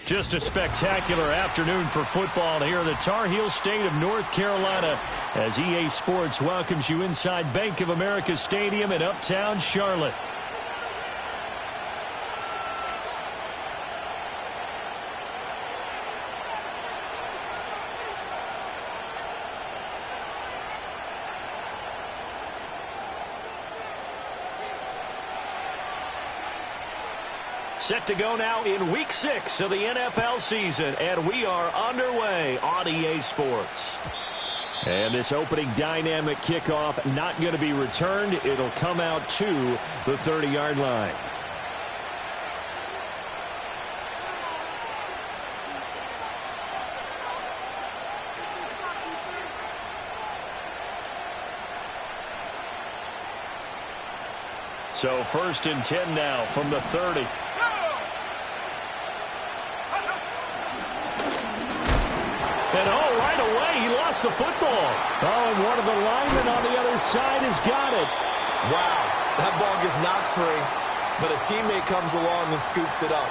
Just a spectacular afternoon for football here in the Tar Heel state of North Carolina as EA Sports welcomes you inside Bank of America Stadium in Uptown Charlotte. Set to go now in Week 6 of the NFL season, and we are underway on EA Sports. And this opening dynamic kickoff not going to be returned. It'll come out to the 30-yard line. So 1st and 10 now from the 30. And right away, he lost the football. And one of the linemen on the other side has got it. Wow, that ball gets knocked free, but a teammate comes along and scoops it up.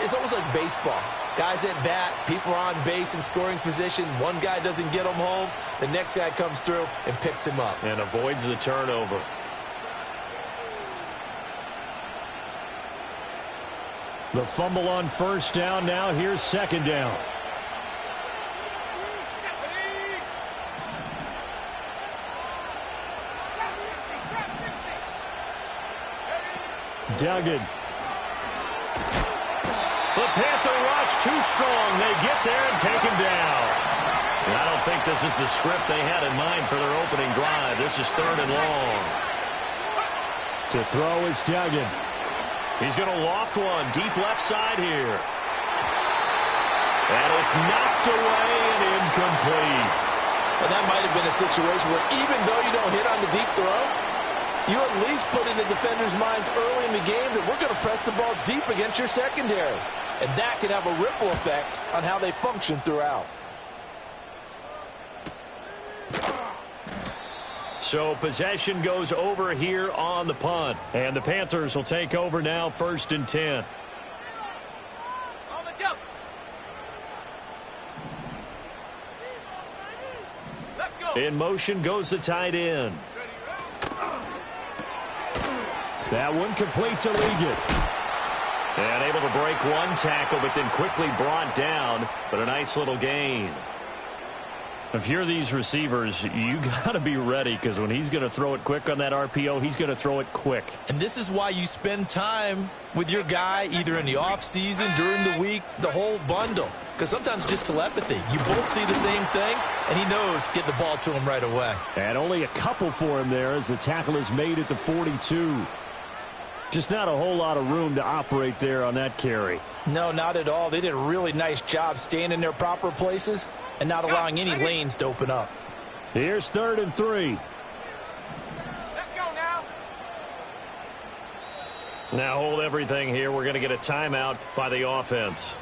It's almost like baseball. Guys at bat, people are on base in scoring position. One guy doesn't get him home. The next guy comes through and picks him up. And avoids the turnover. The fumble on 1st down. Now here's 2nd down. Duggan. The Panther rush too strong. They get there and take him down. And I don't think this is the script they had in mind for their opening drive. This is 3rd and long. To throw is Duggan. He's going to loft one deep left side here. And it's knocked away and incomplete. And that might have been a situation where even though you don't hit on the deep throw, you at least put in the defenders' minds early in the game that we're going to press the ball deep against your secondary. And that can have a ripple effect on how they function throughout. So possession goes over here on the punt. And the Panthers will take over now 1st and 10. In motion goes the tight end. That one complete to Ligon. And able to break one tackle, but then quickly brought down. But a nice little gain. If you're these receivers, you got to be ready, because when he's going to throw it quick on that RPO, he's going to throw it quick. And this is why you spend time with your guy either in the offseason, during the week, the whole bundle. Because sometimes just telepathy. You both see the same thing, and he knows get the ball to him right away. And only a couple for him there as the tackle is made at the 42. Just not a whole lot of room to operate there on that carry. No, not at all. They did a really nice job staying in their proper places and not allowing any lanes to open up. Here's 3rd and 3. Let's go now. Now hold everything here. We're going to get a timeout by the offense.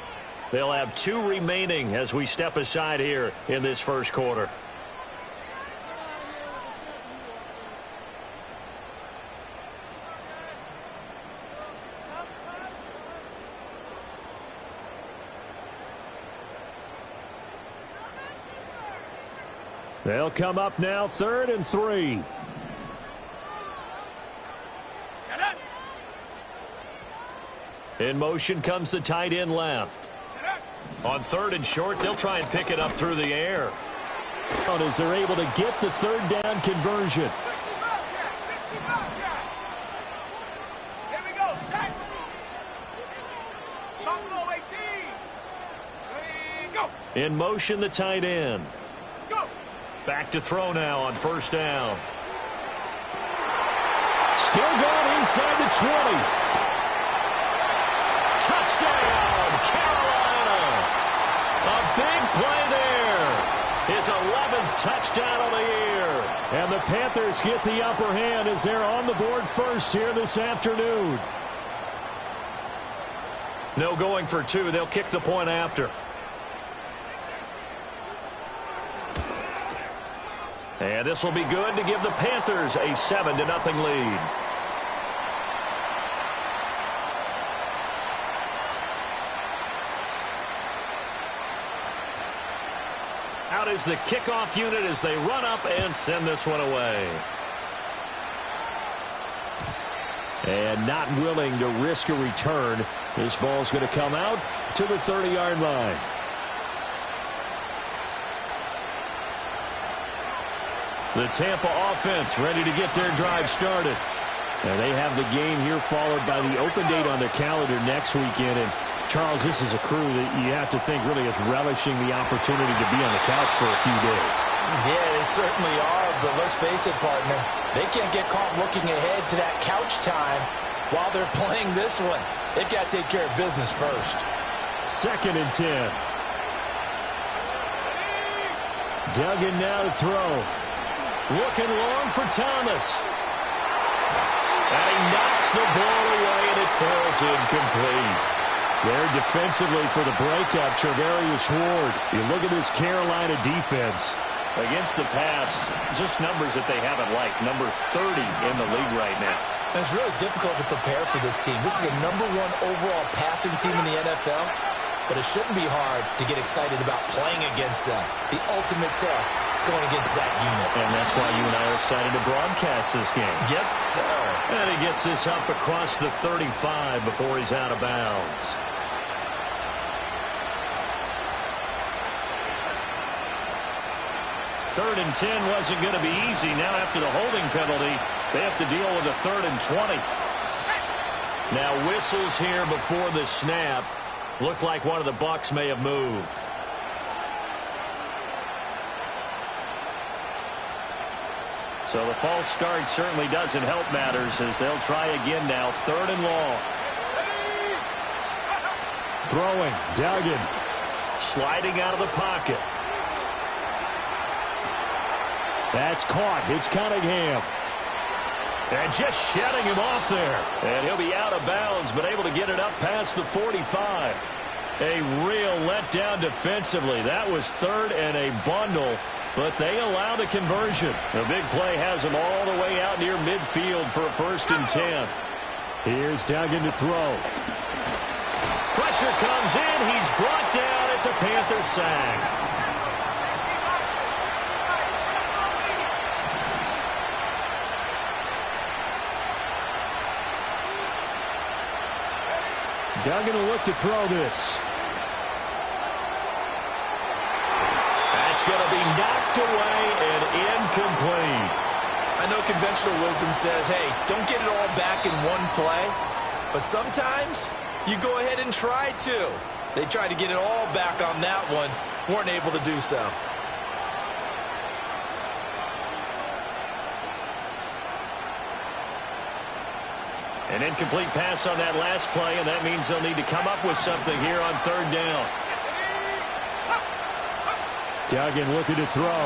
They'll have 2 remaining as we step aside here in this 1st quarter. They'll come up now 3rd and 3. In motion comes the tight end left. On 3rd and short, they'll try and pick it up through the air. As they're able to get the 3rd down conversion. Here we go, set. Buffalo 18. Go. In motion, the tight end. Go. Back to throw now on 1st down. Still going inside the 20. Touchdown, Carolina. A big play there. His 11th touchdown of the year. And the Panthers get the upper hand as they're on the board first here this afternoon. No going for 2. They'll kick the point after. And this will be good to give the Panthers a 7-0 lead. out is the kickoff unit as they run up and send this one away. And not willing to risk a return. This ball's going to come out to the 30-yard line. The Tampa offense ready to get their drive started. And they have the game here followed by the open date on their calendar next weekend. And Charles, this is a crew that you have to think really is relishing the opportunity to be on the couch for a few days. Yeah, they certainly are, but let's face it, partner. They can't get caught looking ahead to that couch time while they're playing this one. They've got to take care of business first. 2nd and 10. Duggan now to throw. Looking long for Thomas. And he knocks the ball away, and it falls incomplete. There defensively for the breakup, Trevarius Ward. You look at this Carolina defense. Against the pass, just numbers that they haven't liked. Number 30 in the league right now. And it's really difficult to prepare for this team. This is the #1 overall passing team in the NFL, but it shouldn't be hard to get excited about playing against them. The ultimate test going against that unit. And that's why you and I are excited to broadcast this game. Yes, sir. And he gets this up across the 35 before he's out of bounds. Third and 10 wasn't going to be easy. Now after the holding penalty, they have to deal with a 3rd and 20. Now whistles here before the snap. Looked like one of the Bucs may have moved. So the false start certainly doesn't help matters as they'll try again now. 3rd and long. Throwing. Duggan. Sliding out of the pocket. That's caught. It's Cunningham. And just shedding him off there. And he'll be out of bounds, but able to get it up past the 45. A real letdown defensively. That was 3rd and a bundle, but they allow the conversion. The big play has them all the way out near midfield for a 1st and 10. Here's Duggan to throw. Pressure comes in. He's brought down. It's a Panther sack. Duggan will look to throw this. That's going to be knocked away and incomplete. I know conventional wisdom says, hey, don't get it all back in one play. But sometimes you go ahead and try to. They tried to get it all back on that one. Weren't able to do so. An incomplete pass on that last play, and that means they'll need to come up with something here on 3rd down. Duggan looking to throw.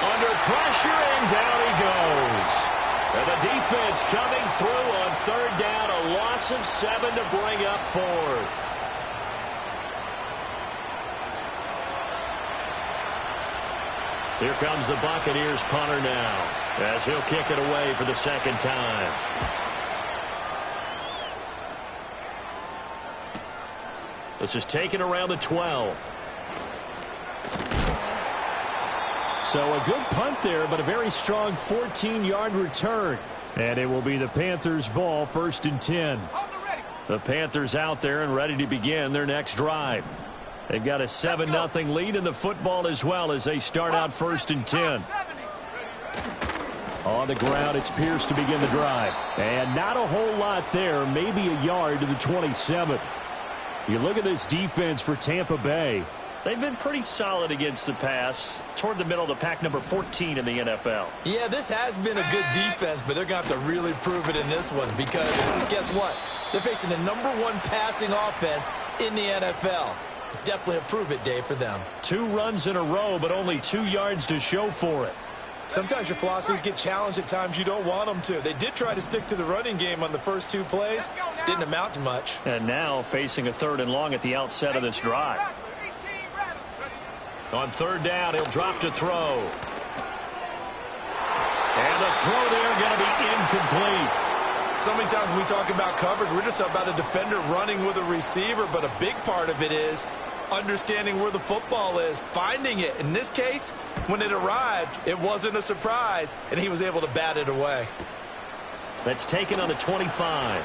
Under pressure, and down he goes. And the defense coming through on 3rd down, a loss of 7 to bring up 4th. Here comes the Buccaneers punter now, as he'll kick it away for the 2nd time. This is taken around the 12. So a good punt there, but a very strong 14-yard return. And it will be the Panthers' ball, 1st and 10. The Panthers out there and ready to begin their next drive. They've got a 7-0 lead in the football as well as they start out 1st and 10. On the ground, it's Pierce to begin the drive. And not a whole lot there, maybe a yard to the 27. You look at this defense for Tampa Bay. They've been pretty solid against the pass, toward the middle of the pack, number 14 in the NFL. Yeah, this has been a good defense, but they're going to have to really prove it in this one because guess what? They're facing the #1 passing offense in the NFL. It's definitely a prove-it day for them. 2 runs in a row, but only 2 yards to show for it. Sometimes your philosophies get challenged at times you don't want them to. They did try to stick to the running game on the first 2 plays. Didn't amount to much. And now facing a 3rd and long at the outset of this drive. On 3rd down, he'll drop to throw. And the throw there going to be incomplete. So many times when we talk about coverage, we're just about a defender running with a receiver, but a big part of it is understanding where the football is, finding it. In this case, when it arrived, it wasn't a surprise, and he was able to bat it away. That's taken on the 25.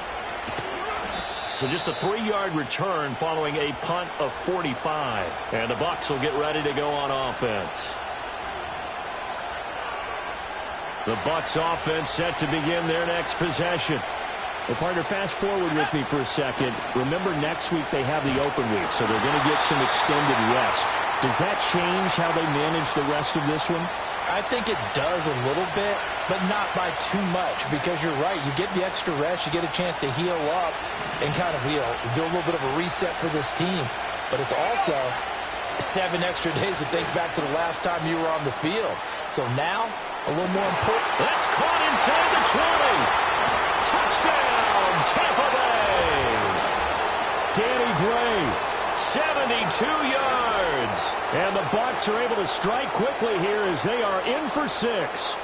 So just a 3-yard return following a punt of 45. And the Bucs will get ready to go on offense. The Bucs offense set to begin their next possession. Well, partner, fast forward with me for a second. Remember, next week they have the open week, so they're going to get some extended rest. Does that change how they manage the rest of this one? I think it does a little bit, but not by too much, because you're right. You get the extra rest. You get a chance to heal up and kind of, do a little bit of a reset for this team. But it's also 7 extra days to think back to the last time you were on the field. So now, a little more important. That's caught inside the 20. Touchdown, Tampa Bay. Danny Gray, 72 yards. And the Bucs are able to strike quickly here as they are in for 6.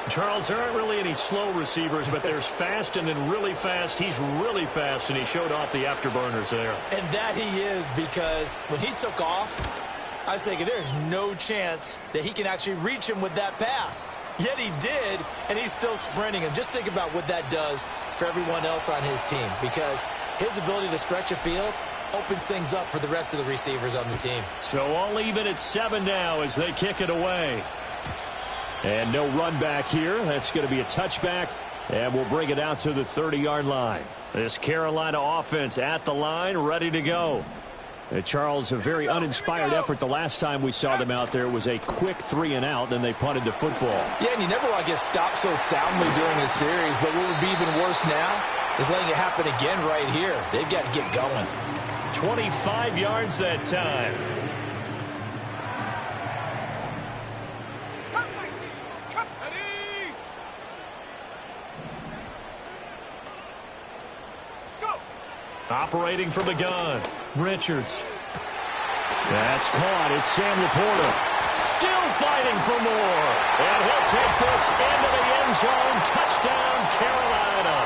Charles, there aren't really any slow receivers, but there's fast and then really fast. He's really fast, and he showed off the afterburners there. And that he is, because when he took off, I was thinking there's no chance that he can actually reach him with that pass. Yet he did, and he's still sprinting. And just think about what that does for everyone else on his team, because his ability to stretch a field opens things up for the rest of the receivers on the team. So all even at 7 now as they kick it away. And no run back here. That's going to be a touchback, and we'll bring it out to the 30-yard line. This Carolina offense at the line, ready to go. Charles, a very uninspired effort the last time we saw them out there. It was a quick 3-and-out, and they punted the football. Yeah, and you never want to get stopped so soundly during a series, but what would be even worse now is letting it happen again right here. They've got to get going. 25 yards that time. Come, my team. Come, ready. Go. Operating from the gun, Richards. That's caught. It's Sam Laporta. Still fighting for more. And he'll take this into the end zone. Touchdown, Carolina.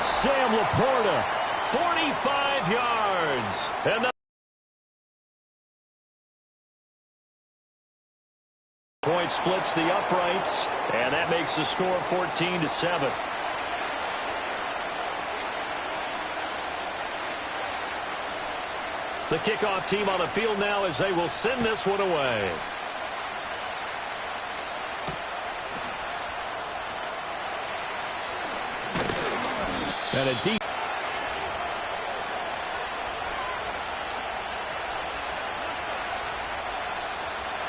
Sam Laporta, 45 yards. And the point splits the uprights. And that makes the score 14-7. The kickoff team on the field now as they will send this one away. And a deep.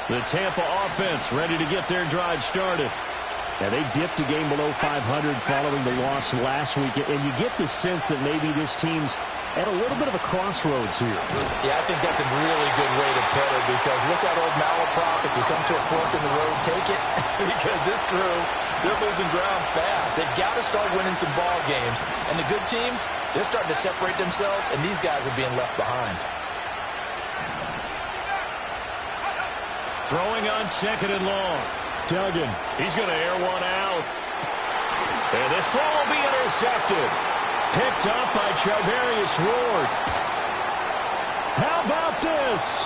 The Tampa offense ready to get their drive started. Now, they dipped a game below 500 following the loss last week, and you get the sense that maybe this team's at a little bit of a crossroads here. Yeah, I think that's a really good way to put it, because what's that old malaprop? If you come to a fork in the road, take it. Because this crew, they're losing ground fast. They've got to start winning some ball games. And the good teams, they're starting to separate themselves, and these guys are being left behind. Throwing on 2nd and long. Duggan, he's going to air one out. And this throw will be intercepted. Picked up by Charvarius Ward. How about this?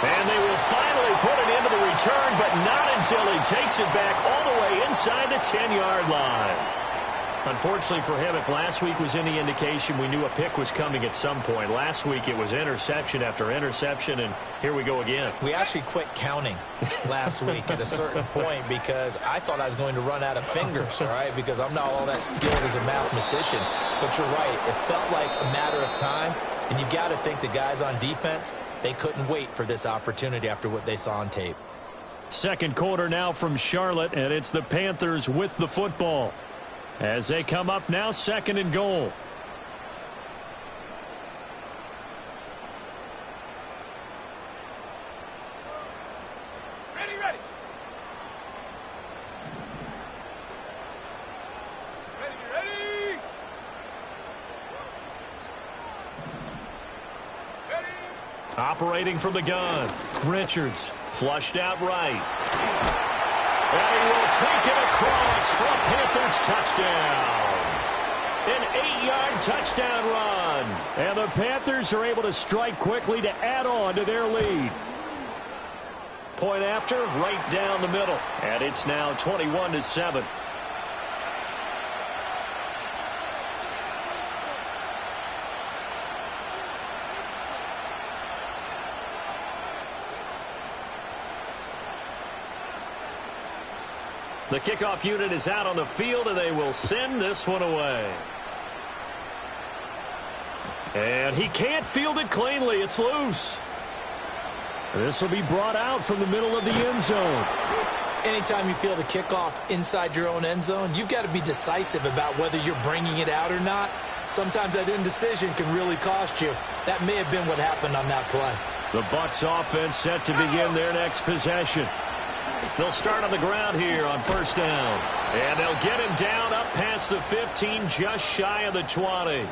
And they will finally put it into the return, but not until he takes it back all the way inside the 10-yard line. Unfortunately for him, if last week was any indication, we knew a pick was coming at some point. Last week it was interception after interception, and here we go again. We actually quit counting last week at a certain point because I thought I was going to run out of fingers, all right, because I'm not all that skilled as a mathematician. But you're right. It felt like a matter of time, and you got to think the guys on defense, they couldn't wait for this opportunity after what they saw on tape. Second quarter now from Charlotte, and it's the Panthers with the football. As they come up now, 2nd and goal. Ready, ready. Ready, ready. Ready. Operating from the gun. Richards flushed out right. And he will take it across for a Panthers touchdown. An 8-yard touchdown run. And the Panthers are able to strike quickly to add on to their lead. Point after, right down the middle. And it's now 21-7. The kickoff unit is out on the field, and they will send this one away. And he can't field it cleanly. It's loose. This will be brought out from the middle of the end zone. Anytime you field a kickoff inside your own end zone, you've got to be decisive about whether you're bringing it out or not. Sometimes that indecision can really cost you. That may have been what happened on that play. The Bucs offense set to begin their next possession. They'll start on the ground here on first down. And they'll get him down up past the 15, just shy of the 20.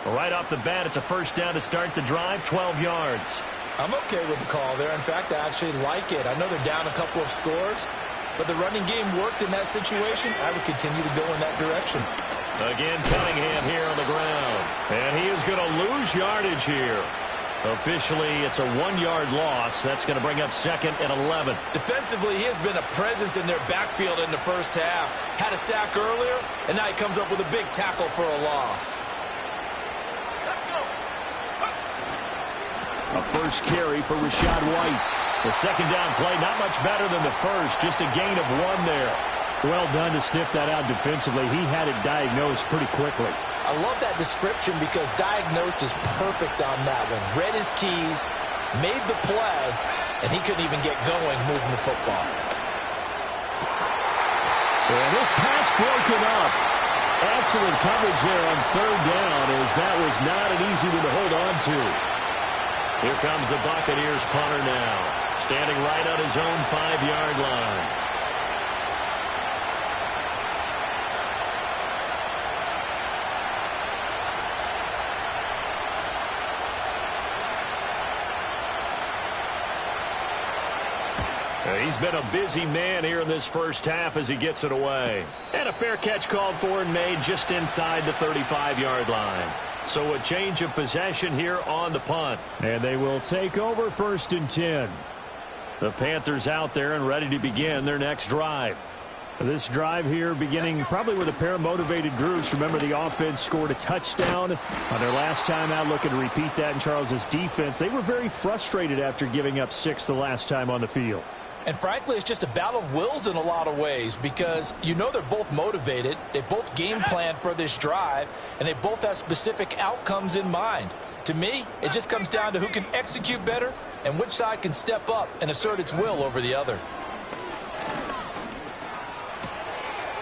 Right off the bat, it's a first down to start the drive, 12 yards. I'm okay with the call there. In fact, I actually like it. I know they're down a couple of scores, but the running game worked in that situation. I would continue to go in that direction. Again, Cunningham here on the ground. And he is going to lose yardage here. Officially, it's a 1-yard loss. That's going to bring up second and 11. Defensively, he has been a presence in their backfield in the first half. Had a sack earlier, and now he comes up with a big tackle for a loss. A first carry for Rachaad White. The second down play, not much better than the first. Just a gain of 1 there. Well done to sniff that out defensively. He had it diagnosed pretty quickly. I love that description because diagnosed is perfect on that one. Read his keys, made the play, and he couldn't even get going moving the football. And this pass broken up. Excellent coverage there on third down, as that was not an easy one to hold on to. Here comes the Buccaneers punter now, standing right on his own 5-yard line. He's been a busy man here in this first half as he gets it away. And a fair catch called for and made just inside the 35-yard line. So a change of possession here on the punt. And they will take over first and 10. The Panthers out there and ready to begin their next drive. This drive here beginning probably with a pair of motivated groups. Remember, the offense scored a touchdown on their last time out, looking to repeat that in Charles's defense. They were very frustrated after giving up 6 the last time on the field. And frankly, it's just a battle of wills in a lot of ways because you know they're both motivated. They both game plan for this drive, and they both have specific outcomes in mind. To me, it just comes down to who can execute better and which side can step up and assert its will over the other.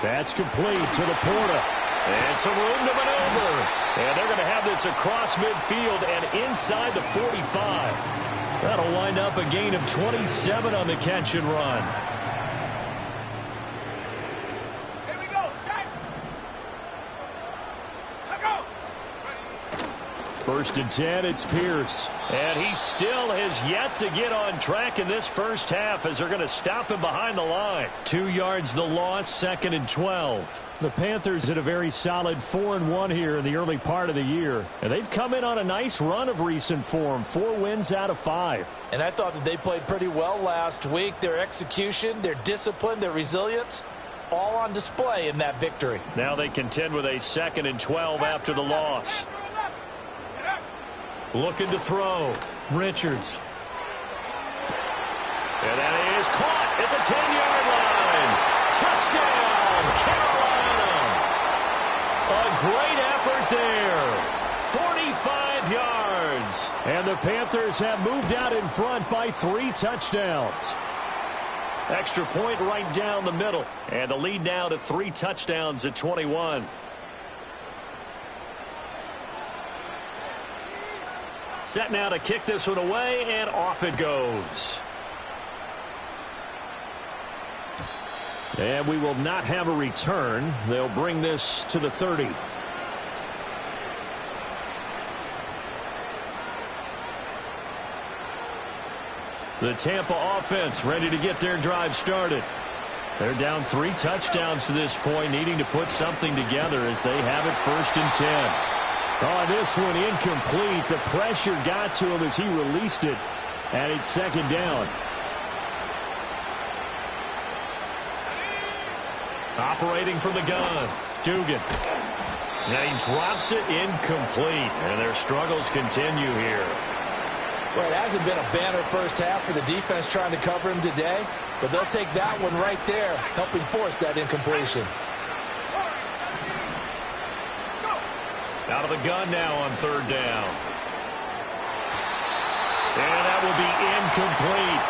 That's complete to Laporta. And some room to maneuver. And they're going to have this across midfield and inside the 45. That'll wind up a gain of 27 on the catch and run. Here we go, set. Let go. First and 10, it's Pierce. And he still has yet to get on track in this first half as they're going to stop him behind the line. 2 yards the loss, second and 12. The Panthers had a very solid 4-1 here in the early part of the year. And they've come in on a nice run of recent form. 4 wins out of 5. And I thought that they played pretty well last week. Their execution, their discipline, their resilience, all on display in that victory. Now they contend with a second and 12 after the loss. Looking to throw. Richards. And that is caught at the 10-yard line. Touchdown, Carolina. A great effort there. 45 yards. And the Panthers have moved out in front by 3 touchdowns. Extra point right down the middle. And the lead now to 3 touchdowns at 21. Set now to kick this one away, and off it goes. And we will not have a return. They'll bring this to the 30. The Tampa offense ready to get their drive started. They're down 3 touchdowns to this point, needing to put something together as they have it 1st and 10. Oh, this one incomplete. The pressure got to him as he released it, and it's 2nd down. Operating from the gun, Dugan. And he drops it incomplete, and their struggles continue here. Well, it hasn't been a banner first half for the defense trying to cover him today, but they'll take that one right there, helping force that incompletion. Out of the gun now on 3rd down. And that will be incomplete.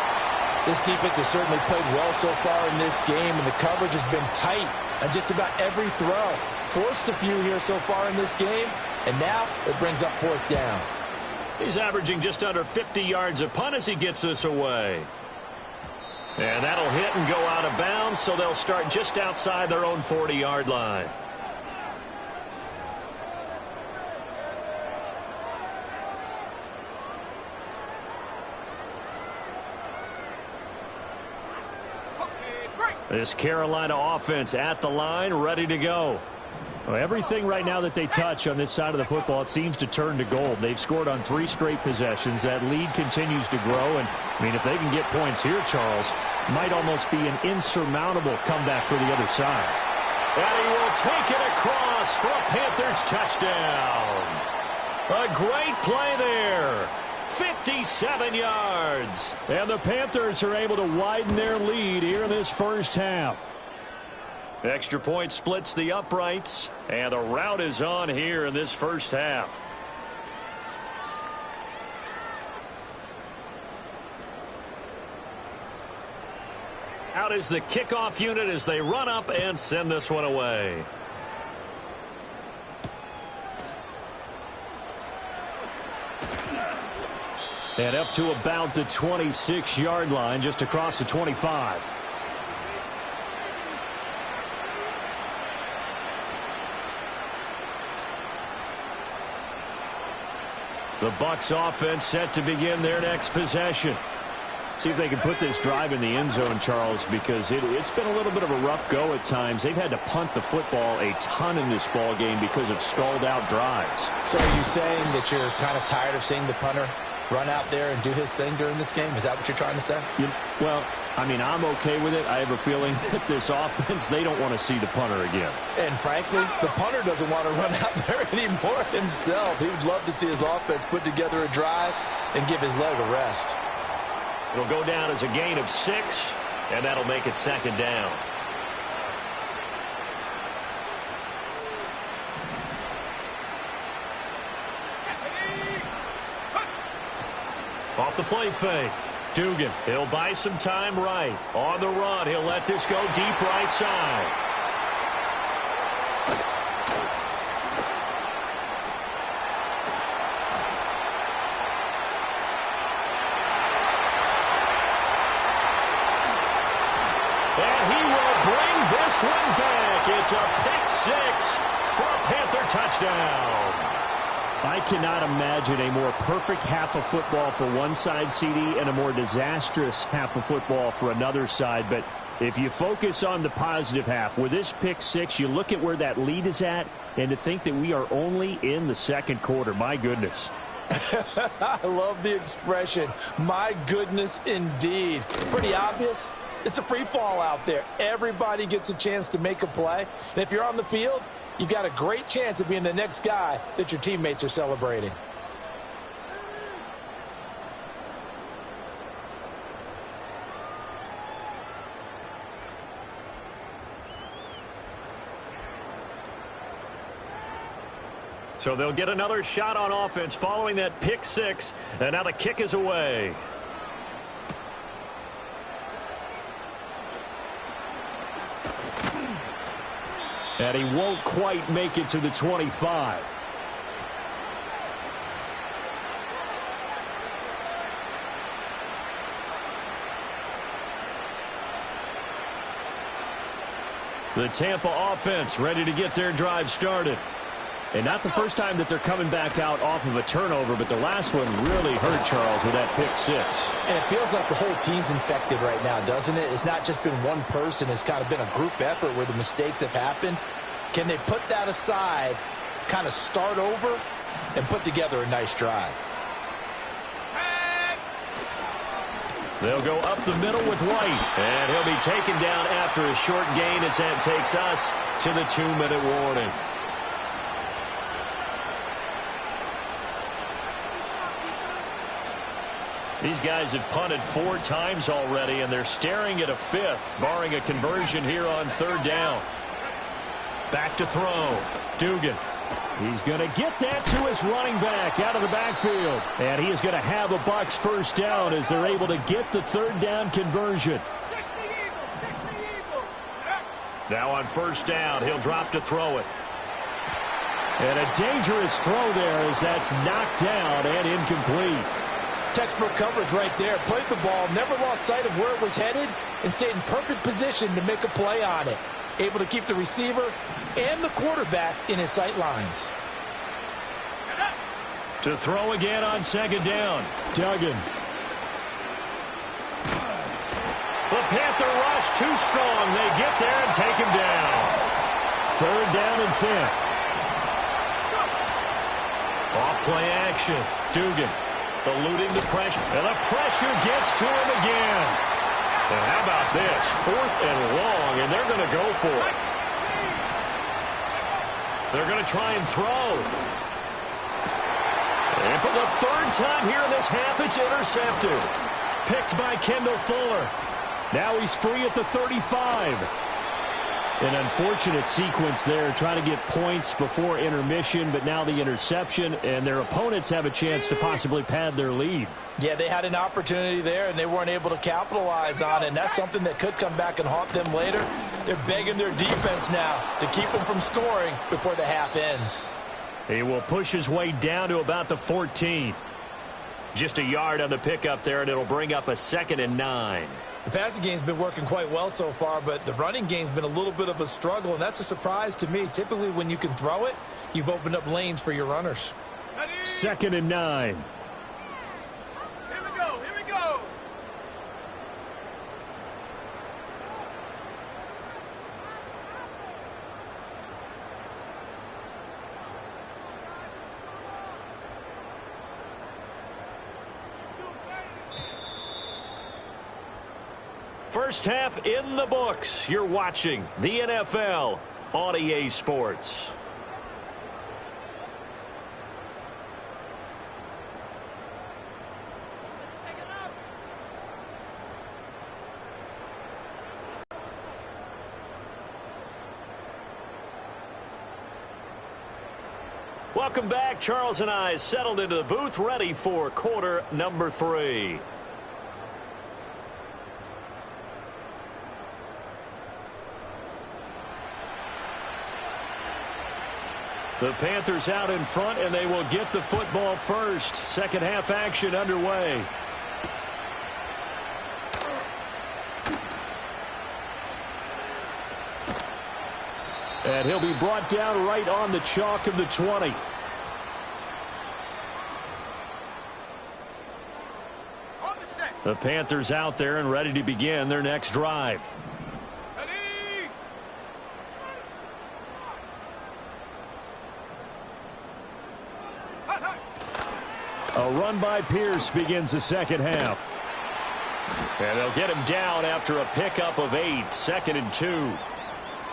This defense has certainly played well so far in this game, and the coverage has been tight on just about every throw. Forced a few here so far in this game, and now it brings up 4th down. He's averaging just under 50 yards a punt as he gets this away. And that'll hit and go out of bounds, so they'll start just outside their own 40-yard line. This Carolina offense at the line, ready to go. Well, everything right now that they touch on this side of the football, it seems to turn to gold. They've scored on 3 straight possessions. That lead continues to grow. And, I mean, if they can get points here, Charles, might almost be an insurmountable comeback for the other side. And he will take it across for a Panthers touchdown. A great play there. 57 yards. And the Panthers are able to widen their lead here in this first half. Extra point splits the uprights, and the route is on here in this first half. Out is the kickoff unit as they run up and send this one away. And up to about the 26-yard line, just across the 25. The Bucs offense set to begin their next possession. See if they can put this drive in the end zone, Charles, because it's been a little bit of a rough go at times. They've had to punt the football a ton in this ball game because of stalled-out drives. So are you saying that you're kind of tired of seeing the punter run out there and do his thing during this game? Is that what you're trying to say? Well, I mean, I'm okay with it. I have a feeling that this offense, they don't want to see the punter again. And frankly, the punter doesn't want to run out there anymore himself. He would love to see his offense put together a drive and give his leg a rest. It'll go down as a gain of 6, and that'll make it 2nd down. Off the play fake. Dugan, he'll buy some time right. On the run, he'll let this go deep right side. And he will bring this one back. It's a pick 6 for a Panther touchdown. I cannot imagine a more perfect half of football for one side, CD, and a more disastrous half of football for another side. But if you focus on the positive half, with this pick 6, you look at where that lead is at, and to think that we are only in the 2nd quarter. My goodness. I love the expression. My goodness, indeed. Pretty obvious. It's a free fall out there. Everybody gets a chance to make a play. And if you're on the field, you've got a great chance of being the next guy that your teammates are celebrating. So they'll get another shot on offense following that pick 6, and now the kick is away. And he won't quite make it to the 25. The Tampa offense ready to get their drive started. And not the first time that they're coming back out off of a turnover, but the last one really hurt Charles with that pick six. And it feels like the whole team's infected right now, doesn't it? It's not just been one person. It's kind of been a group effort where the mistakes have happened. Can they put that aside, kind of start over, and put together a nice drive? They'll go up the middle with White, and he'll be taken down after a short gain as that takes us to the 2-minute warning. These guys have punted 4 times already, and they're staring at a 5th, barring a conversion here on 3rd down. Back to throw. Dugan. He's going to get that to his running back out of the backfield. And he is going to have a Bucs first down as they're able to get the 3rd down conversion. Now on 1st down, he'll drop to throw it. And a dangerous throw there as that's knocked down and incomplete. Textbook coverage right there. Played the ball, never lost sight of where it was headed, and stayed in perfect position to make a play on it. Able to keep the receiver and the quarterback in his sight lines. To throw again on 2nd down. Duggan. The Panther rush too strong. They get there and take him down. 3rd down and 10. Off play action. Dugan eluding the pressure. And the pressure gets to him again. And how about this? 4th and long, and they're going to go for it. They're going to try and throw. And for the 3rd time here in this half, it's intercepted. Picked by Kendall Fuller. Now he's free at the 35. An unfortunate sequence there, trying to get points before intermission, but now the interception, and their opponents have a chance to possibly pad their lead. Yeah, they had an opportunity there, and they weren't able to capitalize on it, and that's something that could come back and haunt them later. They're begging their defense now to keep them from scoring before the half ends. He will push his way down to about the 14. Just a yard on the pickup there, and it'll bring up a 2nd and 9. The passing game's been working quite well so far, but the running game's been a little bit of a struggle, and that's a surprise to me. Typically, when you can throw it, you've opened up lanes for your runners. 2nd and 9. Here we go. First half in the books. You're watching the NFL on EA Sports. Welcome back. Charles and I settled into the booth, ready for quarter number 3. The Panthers out in front, and they will get the football first. Second half action underway. And he'll be brought down right on the chalk of the 20. The Panthers out there and ready to begin their next drive. A run by Pierce begins the second half. And they'll get him down after a pickup of 8, 2nd and 2.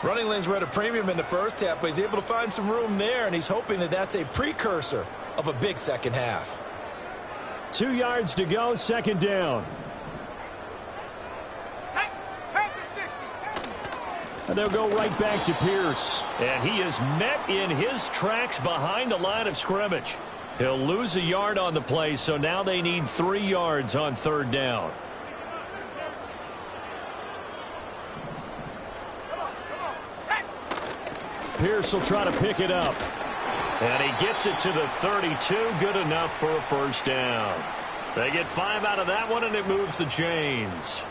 Running lanes were at a premium in the first half, but he's able to find some room there, and he's hoping that that's a precursor of a big second half. 2 yards to go, 2nd down. And they'll go right back to Pierce. And he is met in his tracks behind the line of scrimmage. He'll lose a yard on the play, so now they need 3 yards on 3rd down. Pierce will try to pick it up. And he gets it to the 32. Good enough for a first down. They get 5 out of that one, and it moves the chains.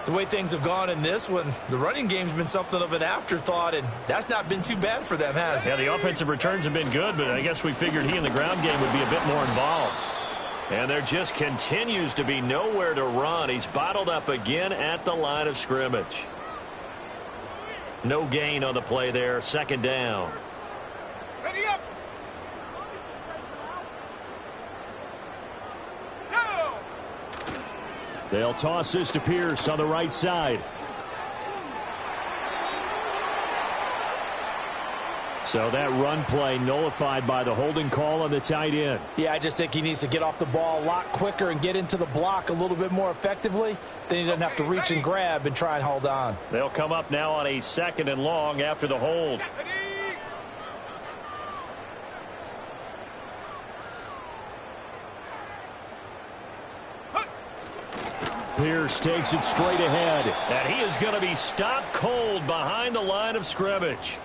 The way things have gone in this one, the running game's been something of an afterthought, and that's not been too bad for them, has it? Yeah, the offensive returns have been good, but I guess we figured he in the ground game would be a bit more involved. And there just continues to be nowhere to run. He's bottled up again at the line of scrimmage. No gain on the play there. Second down. Ready up. Go. They'll toss this to Pierce on the right side. So that run play nullified by the holding call on the tight end. Yeah, I just think he needs to get off the ball a lot quicker and get into the block a little bit more effectively. Then he doesn't have to reach and grab and try and hold on. They'll come up now on a 2nd and long after the hold. Pierce takes it straight ahead, and he is going to be stopped cold behind the line of scrimmage.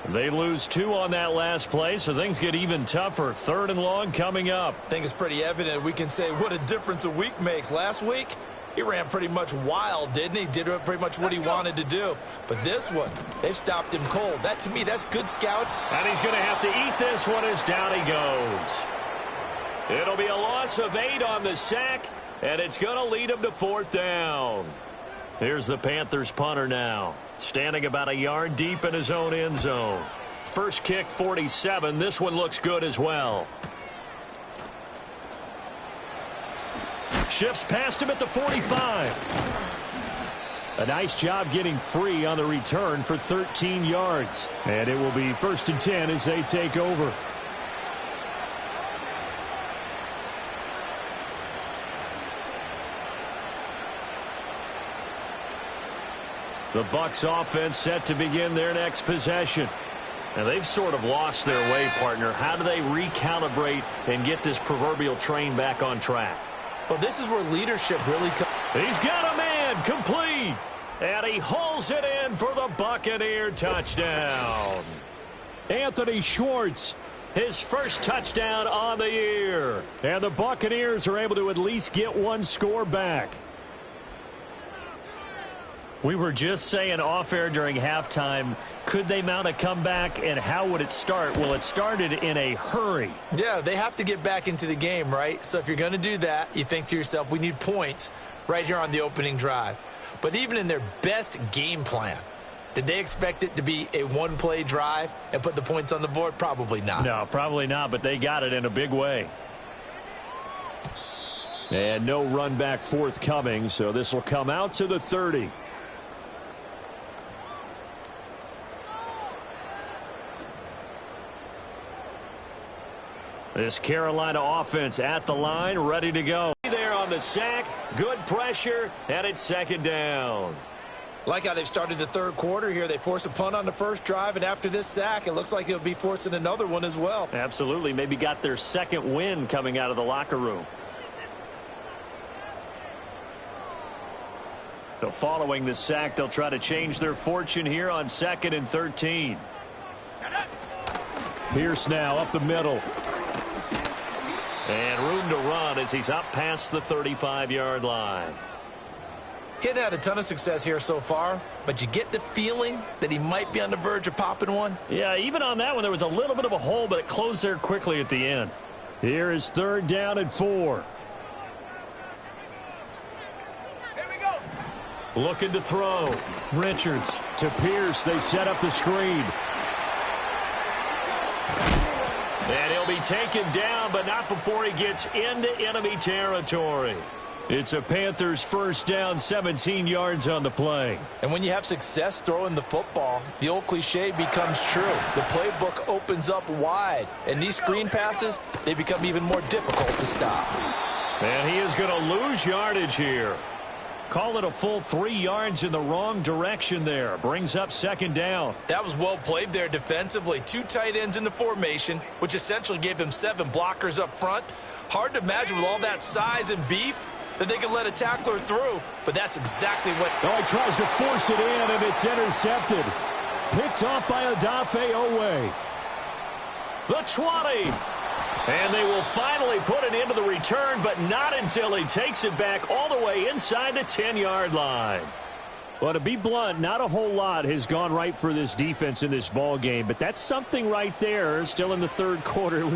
They lose 2 on that last play, so things get even tougher. 3rd and long coming up. I think it's pretty evident we can say what a difference a week makes. Last week, he ran pretty much wild, didn't he? Did pretty much what he wanted to do. But this one, they've stopped him cold. That, to me, that's good scout. And he's going to have to eat this one as down he goes. It'll be a loss of 8 on the sack, and it's going to lead him to 4th down. Here's the Panthers punter now, standing about a yard deep in his own end zone. First kick, 47. This one looks good as well. Shifts past him at the 45. A nice job getting free on the return for 13 yards. And it will be 1st and 10 as they take over. The Bucs offense set to begin their next possession. And they've sort of lost their way, partner. How do they recalibrate and get this proverbial train back on track? Well, this is where leadership really comes. He's got a man complete. And he hauls it in for the Buccaneer touchdown. Anthony Schwartz, his first touchdown on the year. And the Buccaneers are able to at least get one score back. We were just saying off-air during halftime, could they mount a comeback, and how would it start? Well, it started in a hurry. Yeah, they have to get back into the game, right? So if you're going to do that, you think to yourself, we need points right here on the opening drive. But even in their best game plan, did they expect it to be a one-play drive and put the points on the board? Probably not. No, probably not, but they got it in a big way. And no run back forthcoming, so this will come out to the 30. This Carolina offense at the line, ready to go. There on the sack, good pressure, and it's 2nd down. Like how they've started the 3rd quarter here. They force a punt on the first drive, and after this sack, it looks like they'll be forcing another one as well. Absolutely. Maybe got their 2nd win coming out of the locker room. So following the sack, they'll try to change their fortune here on 2nd and 13. Pierce now up the middle. And room to run as he's up past the 35-yard line. He hadn't had a ton of success here so far, but you get the feeling that he might be on the verge of popping one. Yeah, even on that one, there was a little bit of a hole, but it closed there quickly at the end. Here is 3rd down and 4. Here we go. Looking to throw. Richards to Pierce. They set up the screen. And he'll be taken down, but not before he gets into enemy territory. It's a Panthers 1st down, 17 yards on the play. And when you have success throwing the football, the old cliche becomes true. The playbook opens up wide, and these screen passes, they become even more difficult to stop. And he is going to lose yardage here. Call it a full 3 yards in the wrong direction there. Brings up 2nd down. That was well played there defensively. 2 tight ends in the formation, which essentially gave them 7 blockers up front. Hard to imagine with all that size and beef that they could let a tackler through, but that's exactly what... Oh, he tries to force it in, and it's intercepted. Picked off by Odafe Owe. The 20. And they will finally put it into the return, but not until he takes it back all the way inside the 10-yard line. Well, to be blunt, not a whole lot has gone right for this defense in this ball game, but that's something right there. Still in the third quarter,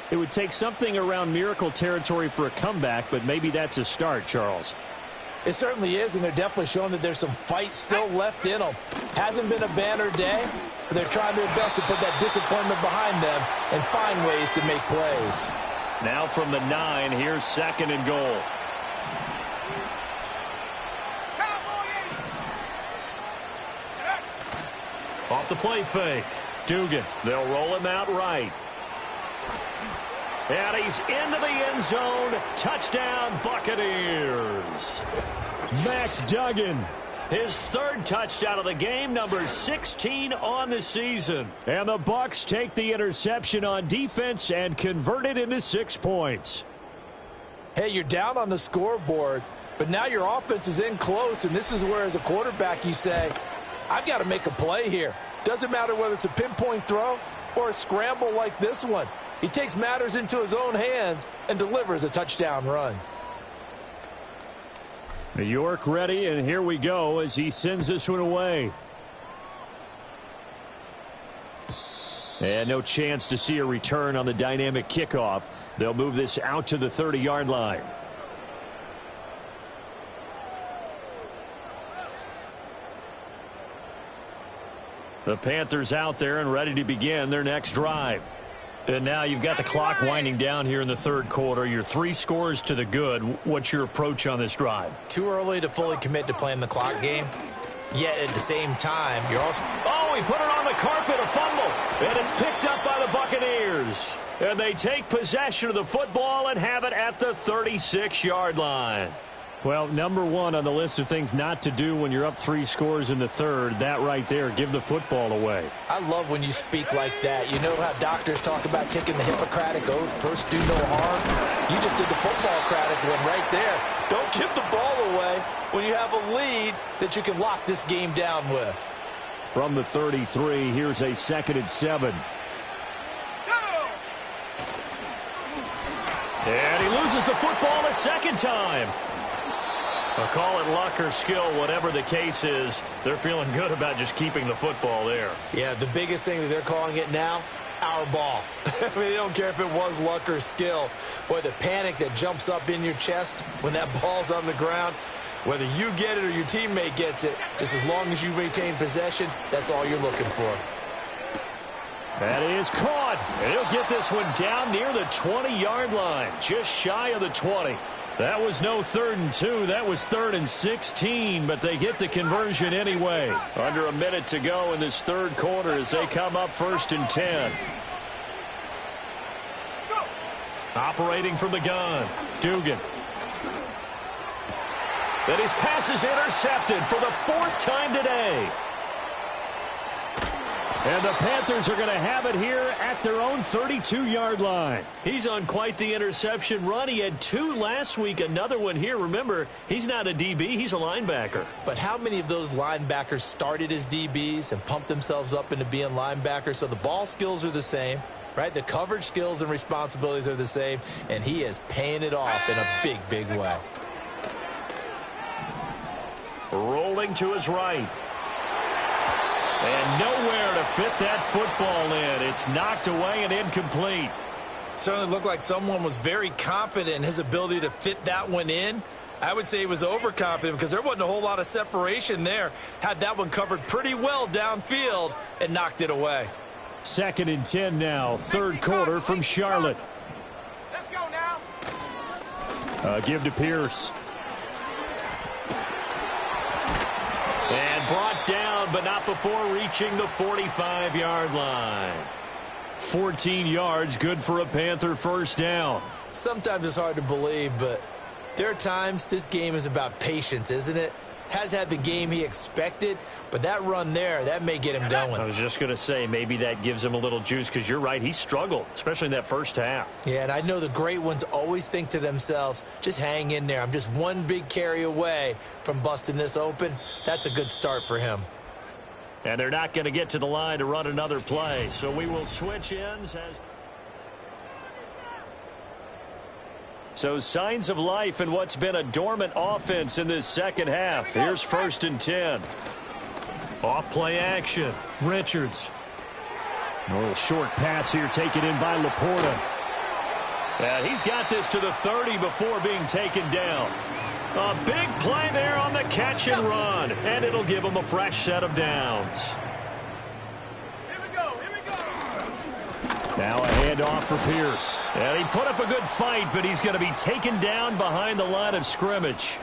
it would take something around miracle territory for a comeback, but maybe that's a start, Charles. It certainly is, and they're definitely showing that there's some fight still left in them. Hasn't been a banner day, but they're trying their best to put that disappointment behind them and find ways to make plays. Now from the 9, here's 2nd and goal. Off the play fake. Dugan. They'll roll him out right. And he's into the end zone. Touchdown, Buccaneers. Max Duggan. His 3rd touchdown of the game, number 16 on the season. And the Bucs take the interception on defense and convert it into 6 points. Hey, you're down on the scoreboard, but now your offense is in close, and this is where, as a quarterback, you say, I've got to make a play here. Doesn't matter whether it's a pinpoint throw or a scramble like this one. He takes matters into his own hands and delivers a touchdown run. New York ready, and here we go as he sends this one away. And no chance to see a return on the dynamic kickoff. They'll move this out to the 30-yard line. The Panthers out there and ready to begin their next drive. And now you've got the clock winding down here in the third quarter. You're 3 scores to the good. What's your approach on this drive? Too early to fully commit to playing the clock game. Yet at the same time, you're also... Oh, he put it on the carpet, a fumble. And it's picked up by the Buccaneers. And they take possession of the football and have it at the 36-yard line. Well, number 1 on the list of things not to do when you're up 3 scores in the third, that right there, give the football away. I love when you speak like that. You know how doctors talk about taking the Hippocratic Oath, first do no harm? You just did the football-cratic one right there. Don't give the ball away when you have a lead that you can lock this game down with. From the 33, here's a 2nd and 7. And he loses the football a second time. I'll call it luck or skill, whatever the case is. They're feeling good about just keeping the football there. Yeah, the biggest thing that they're calling it now, our ball. I mean, they don't care if it was luck or skill. Boy, the panic that jumps up in your chest when that ball's on the ground, whether you get it or your teammate gets it, just as long as you maintain possession, that's all you're looking for. That is caught. And he'll get this one down near the 20-yard line, just shy of the 20. That was no 3rd and 2. That was 3rd and 16, but they get the conversion anyway. Under a minute to go in this third quarter as they come up 1st and 10. Operating from the gun, Dugan. Then his pass is intercepted for the 4th time today. And the Panthers are going to have it here at their own 32-yard line. He's on quite the interception run. He had 2 last week, another one here. Remember, he's not a DB, he's a linebacker. But how many of those linebackers started as DBs and pumped themselves up into being linebackers? So the ball skills are the same, right? The coverage skills and responsibilities are the same, and he is paying it off in a big, big way. Rolling to his right. And nowhere to fit that football in. It's knocked away and incomplete. Certainly looked like someone was very confident in his ability to fit that one in. I would say he was overconfident because there wasn't a whole lot of separation there. Had that one covered pretty well downfield and knocked it away. 2nd and 10 now. Third quarter from Charlotte. Let's go now. Give to Pierce. And brought down, but not before reaching the 45-yard line. 14 yards, good for a Panther first down. Sometimes it's hard to believe, but there are times this game is about patience, isn't it? Has had the game he expected, but that run there, that may get him going. I was just going to say, maybe that gives him a little juice because you're right, he struggled, especially in that first half. Yeah, and I know the great ones always think to themselves, just hang in there. I'm just one big carry away from busting this open. That's a good start for him. And they're not going to get to the line to run another play, so we will switch ends as... So signs of life in what's been a dormant offense in this second half. Here's 1st and 10. Off play action. Richards. A little short pass here taken in by Laporta. And he's got this to the 30 before being taken down. A big play there on the catch and run. And it'll give him a fresh set of downs. Now a handoff for Pierce. And he put up a good fight, but he's going to be taken down behind the line of scrimmage.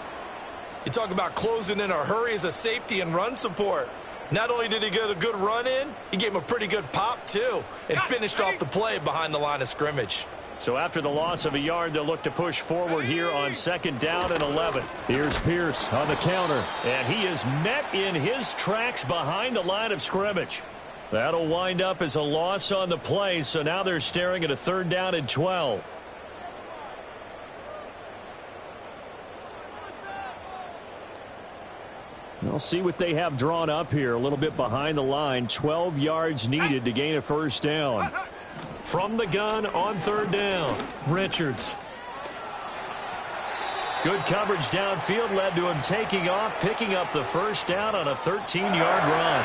You talk about closing in a hurry as a safety and run support. Not only did he get a good run in, he gave him a pretty good pop, too, and finished off the play behind the line of scrimmage. So after the loss of a yard, they'll look to push forward here on 2nd down and 11. Here's Pierce on the counter. And he is met in his tracks behind the line of scrimmage. That'll wind up as a loss on the play, so now they're staring at a 3rd down and 12. We'll see what they have drawn up here. A little bit behind the line. 12 yards needed to gain a 1st down. From the gun on 3rd down, Richards. Good coverage downfield led to him taking off, picking up the 1st down on a 13-yard run.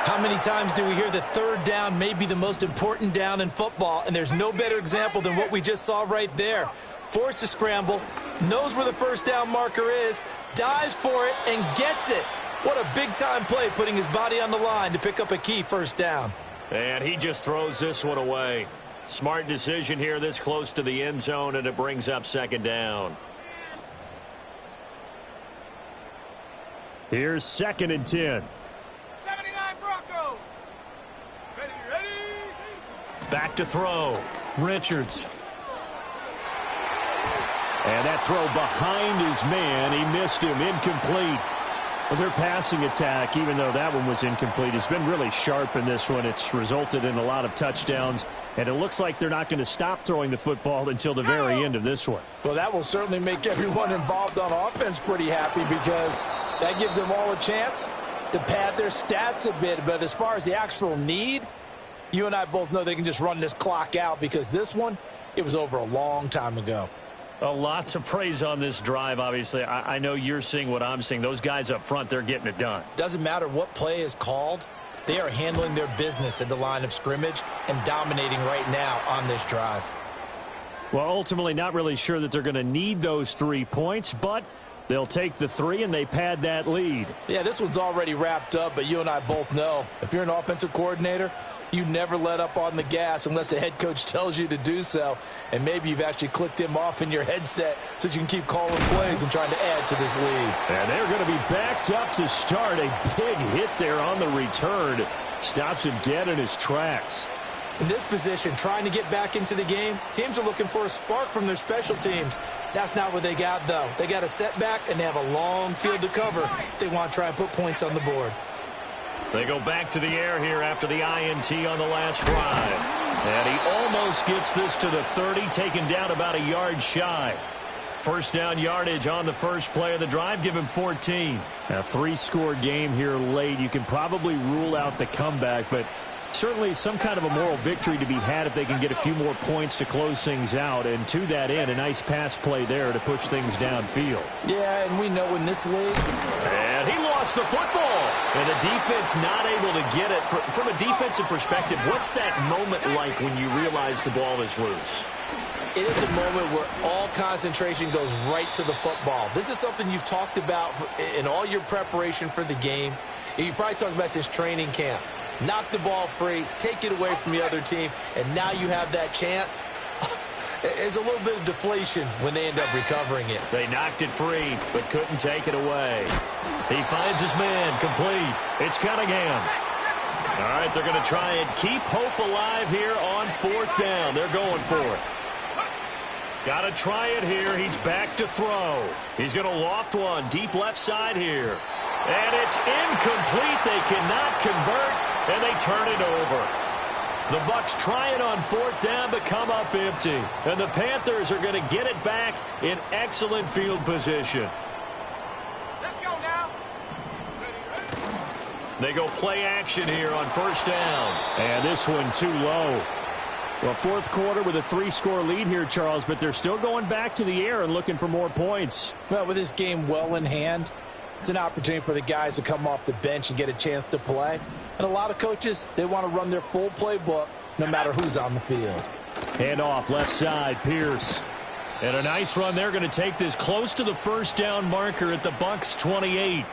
How many times do we hear that 3rd down may be the most important down in football, and there's no better example than what we just saw right there. Forced to scramble, knows where the 1st down marker is, dives for it, and gets it. What a big-time play, putting his body on the line to pick up a key 1st down. And he just throws this one away. Smart decision here this close to the end zone, and it brings up 2nd down. Here's 2nd and 10. 79 Bronco. Ready. Back to throw. Richards. And that throw behind his man. He missed him. Incomplete. Well, their passing attack, even though that one was incomplete, has been really sharp in this one. It's resulted in a lot of touchdowns, and it looks like they're not going to stop throwing the football until the very end of this one. Well, that will certainly make everyone involved on offense pretty happy, because that gives them all a chance to pad their stats a bit. But as far as the actual need, you and I both know they can just run this clock out, because this one, it was over a long time ago. A lot to praise on this drive, obviously. I know you're seeing what I'm seeing. Those guys up front, they're getting it done. Doesn't matter what play is called. They are handling their business at the line of scrimmage and dominating right now on this drive. Well, ultimately, not really sure that they're going to need those 3 points, but they'll take the 3 and they pad that lead. Yeah, this one's already wrapped up, but you and I both know if you're an offensive coordinator, you never let up on the gas unless the head coach tells you to do so. And maybe you've actually clicked him off in your headset so you can keep calling plays and trying to add to this lead. And they're going to be backed up to start. A big hit there on the return. Stops him dead in his tracks. In this position, trying to get back into the game, teams are looking for a spark from their special teams. That's not what they got, though. They got a setback, and they have a long field to cover if they want to try and put points on the board. They go back to the air here after the INT on the last drive. And he almost gets this to the 30, taken down about a yard shy. 1st down yardage on the first play of the drive, give him 14. A 3-score game here late. You can probably rule out the comeback, but certainly some kind of a moral victory to be had if they can get a few more points to close things out. And to that end, a nice pass play there to push things downfield. Yeah, and we know in this league. And he lost the football. And the defense not able to get it. From a defensive perspective, what's that moment like when you realize the ball is loose? It is a moment where all concentration goes right to the football. This is something you've talked about in all your preparation for the game. You probably talked about since training camp. Knock the ball free, take it away from the other team, and now you have that chance. There's a little bit of deflation when they end up recovering it. They knocked it free, but couldn't take it away. He finds his man, complete. It's Cunningham. All right, they're going to try and keep hope alive here on 4th down. They're going for it. Got to try it here. He's back to throw. He's going to loft one deep left side here. And it's incomplete. They cannot convert, and they turn it over. The Bucs try it on 4th down, but come up empty. And the Panthers are going to get it back in excellent field position. Let's go now. They go play action here on 1st down. And this one too low. Well, fourth quarter with a 3-score lead here, Charles, but they're still going back to the air and looking for more points. Well, with this game well in hand, it's an opportunity for the guys to come off the bench and get a chance to play. And a lot of coaches, they want to run their full playbook no matter who's on the field. Hand off left side, Pierce. And a nice run. They're going to take this close to the first down marker at the Bucs 28.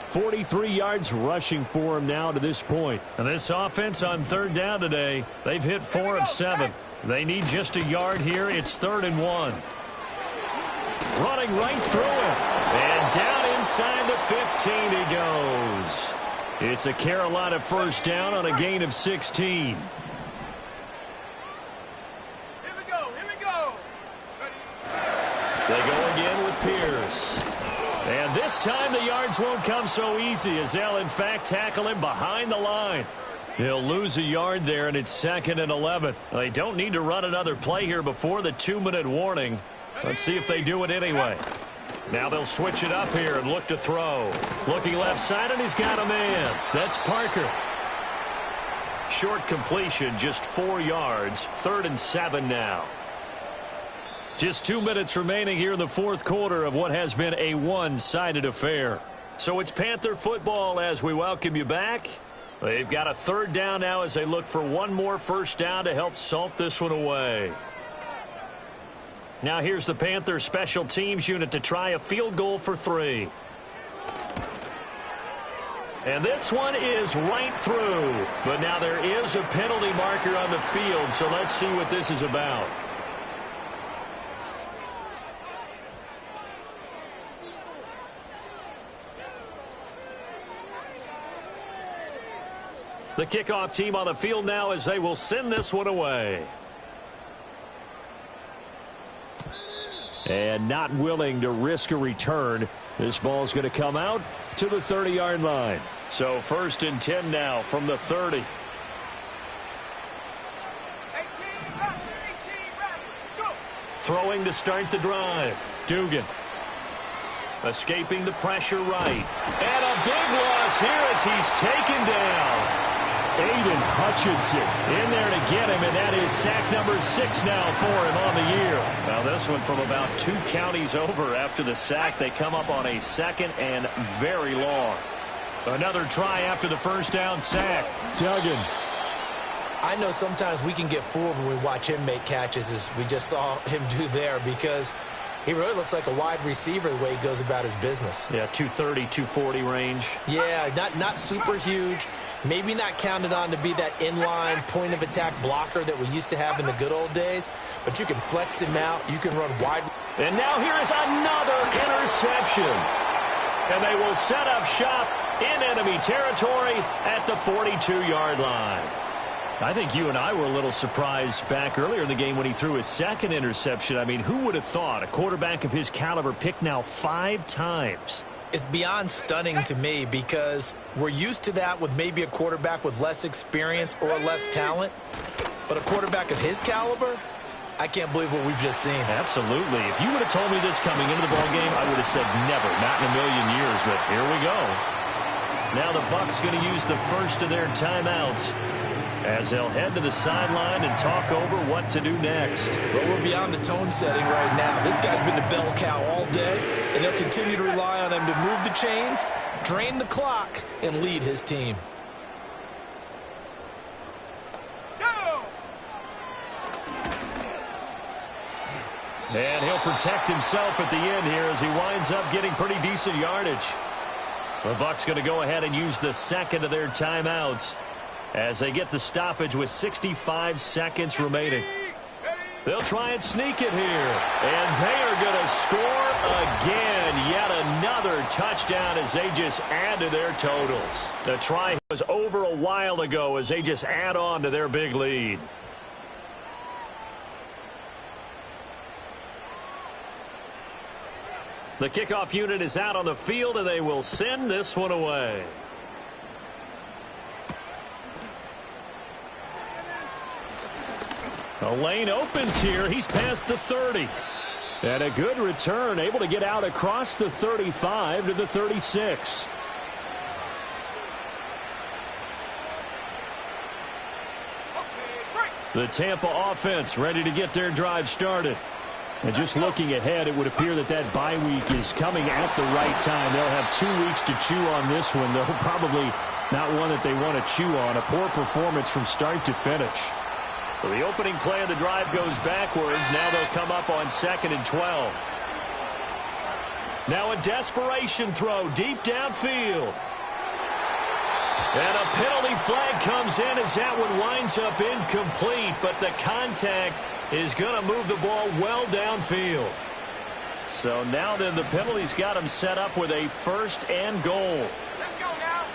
43 yards rushing for him now to this point. And this offense on third down today, they've hit 4 of 7. They need just a yard here. It's 3rd and 1. Running right through it. And down inside the 15 he goes. It's a Carolina first down on a gain of 16. Here we go. Here we go. Ready? They go again with Pierce. And this time the yards won't come so easy as they'll, in fact, tackle him behind the line. He'll lose a yard there, and it's 2nd and 11. They don't need to run another play here before the 2-minute warning. Let's see if they do it anyway. Now they'll switch it up here and look to throw. Looking left side, and he's got a man. That's Parker. Short completion, just 4 yards. 3rd and 7 now. Just 2 minutes remaining here in the fourth quarter of what has been a one-sided affair. So it's Panther football as we welcome you back. They've got a 3rd down now as they look for one more first down to help salt this one away. Now here's the Panther special teams unit to try a field goal for 3. And this one is right through. But now there is a penalty marker on the field, so let's see what this is about. The kickoff team on the field now as they will send this one away. And not willing to risk a return. This ball's going to come out to the 30-yard line. So 1st and 10 now from the 30. 18 rapid, go. Throwing to start the drive. Dugan. Escaping the pressure right. And a big loss here as he's taken down. Aiden Hutchinson in there to get him, and that is sack number 6 now for him on the year. Now this one from about 2 counties over after the sack. They come up on a 2nd and very long. Another try after the first down sack. Duggan. I know sometimes we can get fooled when we watch him make catches, as we just saw him do there, because he really looks like a wide receiver the way he goes about his business. Yeah, 230, 240 range. Yeah, not super huge. Maybe not counted on to be that inline point-of-attack blocker that we used to have in the good old days. But you can flex him out. You can run wide. And now here is another interception. And they will set up shop in enemy territory at the 42-yard line. I think you and I were a little surprised back earlier in the game when he threw his 2nd interception. I mean, who would have thought a quarterback of his caliber picked now 5 times? It's beyond stunning to me because we're used to that with maybe a quarterback with less experience or less talent. But a quarterback of his caliber, I can't believe what we've just seen. Absolutely. If you would have told me this coming into the ballgame, I would have said never, not in a million years. But here we go. Now the Bucs going to use the first of their timeouts as they'll head to the sideline and talk over what to do next. But we're beyond the tone setting right now. This guy's been the bell cow all day, and they'll continue to rely on him to move the chains, drain the clock, and lead his team. Go! And he'll protect himself at the end here as he winds up getting pretty decent yardage. The Bucs going to go ahead and use the 2nd of their timeouts as they get the stoppage with 65 seconds remaining. They'll try and sneak it here. And they are going to score again. Yet another touchdown as they just add to their totals. The try was over a while ago as they just add on to their big lead. The kickoff unit is out on the field, and they will send this one away. The lane opens here. He's past the 30. And a good return, able to get out across the 35 to the 36. The Tampa offense ready to get their drive started. And just looking ahead, it would appear that that bye week is coming at the right time. They'll have 2 weeks to chew on this one, though probably not one that they want to chew on. A poor performance from start to finish. So the opening play of the drive goes backwards. Now they'll come up on 2nd and 12. Now a desperation throw deep downfield. And a penalty flag comes in as that one winds up incomplete, but the contact is going to move the ball well downfield. So now then the penalty's got him set up with a 1st and goal. Let's go now.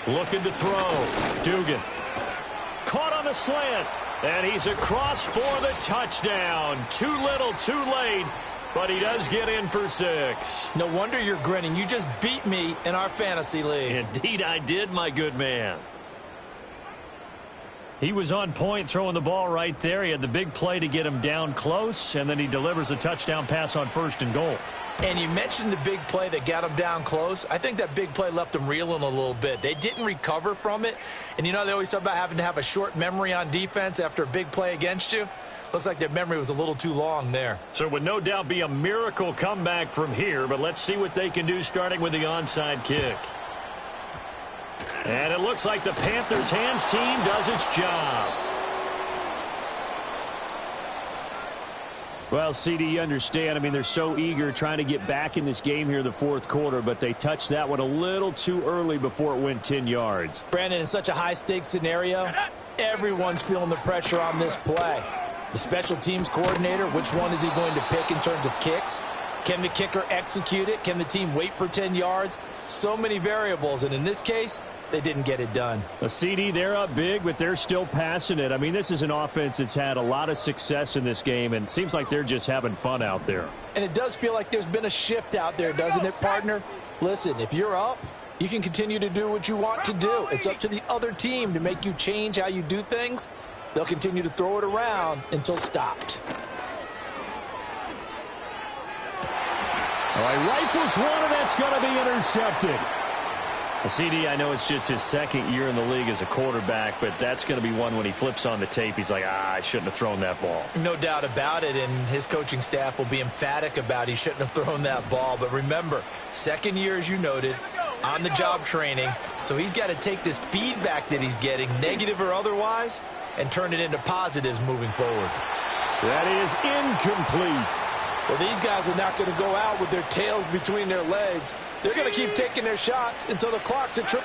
Looking to throw. Dugan. Caught on the slant. And he's across for the touchdown. Too little, too late. But he does get in for 6. No wonder you're grinning. You just beat me in our fantasy league. Indeed I did, my good man. He was on point throwing the ball right there. He had the big play to get him down close, and then he delivers a touchdown pass on 1st and goal. And you mentioned the big play that got him down close. I think that big play left him reeling a little bit. They didn't recover from it. And, you know, they always talk about having to have a short memory on defense after a big play against you. Looks like their memory was a little too long there. So it would no doubt be a miracle comeback from here, but let's see what they can do starting with the onside kick. And it looks like the Panthers' hands team does its job. Well, CD, you understand. I mean, they're so eager trying to get back in this game here in the 4th quarter, but they touched that one a little too early before it went 10 yards. Brandon, in such a high-stakes scenario, everyone's feeling the pressure on this play. The special teams coordinator, which one is he going to pick in terms of kicks? Can the kicker execute it? Can the team wait for 10 yards? So many variables, and in this case, they didn't get it done. A CD, they're up big, but they're still passing it. I mean, this is an offense that's had a lot of success in this game, and it seems like they're just having fun out there. And it does feel like there's been a shift out there, doesn't it, partner? Listen, if you're up, you can continue to do what you want to do. It's up to the other team to make you change how you do things. They'll continue to throw it around until stopped. All right, rifles one, and that's going to be intercepted. CD, I know it's just his 2nd year in the league as a quarterback, but that's going to be one when he flips on the tape. He's like, I shouldn't have thrown that ball. No doubt about it, and his coaching staff will be emphatic about he shouldn't have thrown that ball. But remember, 2nd year, as you noted, on-the-job training, so he's got to take this feedback that he's getting, negative or otherwise, and turn it into positives moving forward. That is incomplete. Well, these guys are not going to go out with their tails between their legs. They're going to keep taking their shots until the clock's at 000.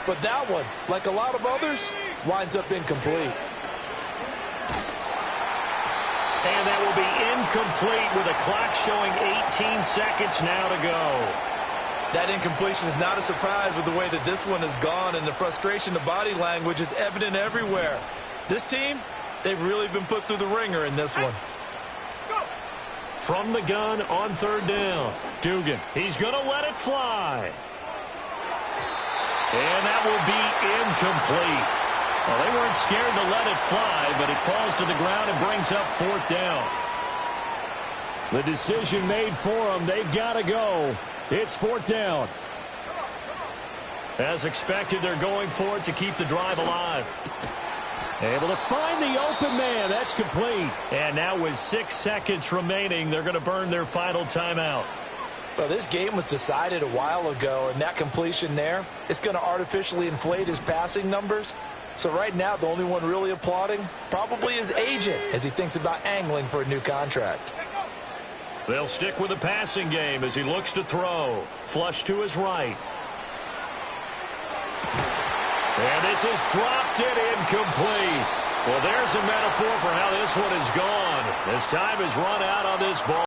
But that one, like a lot of others, winds up incomplete. And that will be incomplete with a clock showing 18 seconds now to go. That incompletion is not a surprise with the way that this one has gone, and the frustration, the body language is evident everywhere. This team, they've really been put through the ringer in this one. From the gun on 3rd down. Dugan, he's going to let it fly. And that will be incomplete. Well, they weren't scared to let it fly, but it falls to the ground and brings up 4th down. The decision made for them. They've got to go. It's 4th down. As expected, they're going for it to keep the drive alive. Able to find the open man. That's complete. And now with 6 seconds remaining, they're going to burn their final timeout. Well, this game was decided a while ago, and that completion there, it's going to artificially inflate his passing numbers. So right now, the only one really applauding probably his agent as he thinks about angling for a new contract. They'll stick with the passing game as he looks to throw. Flush to his right. And this is dropped it incomplete. Well, there's a metaphor for how this one is gone. As time has run out on this ball.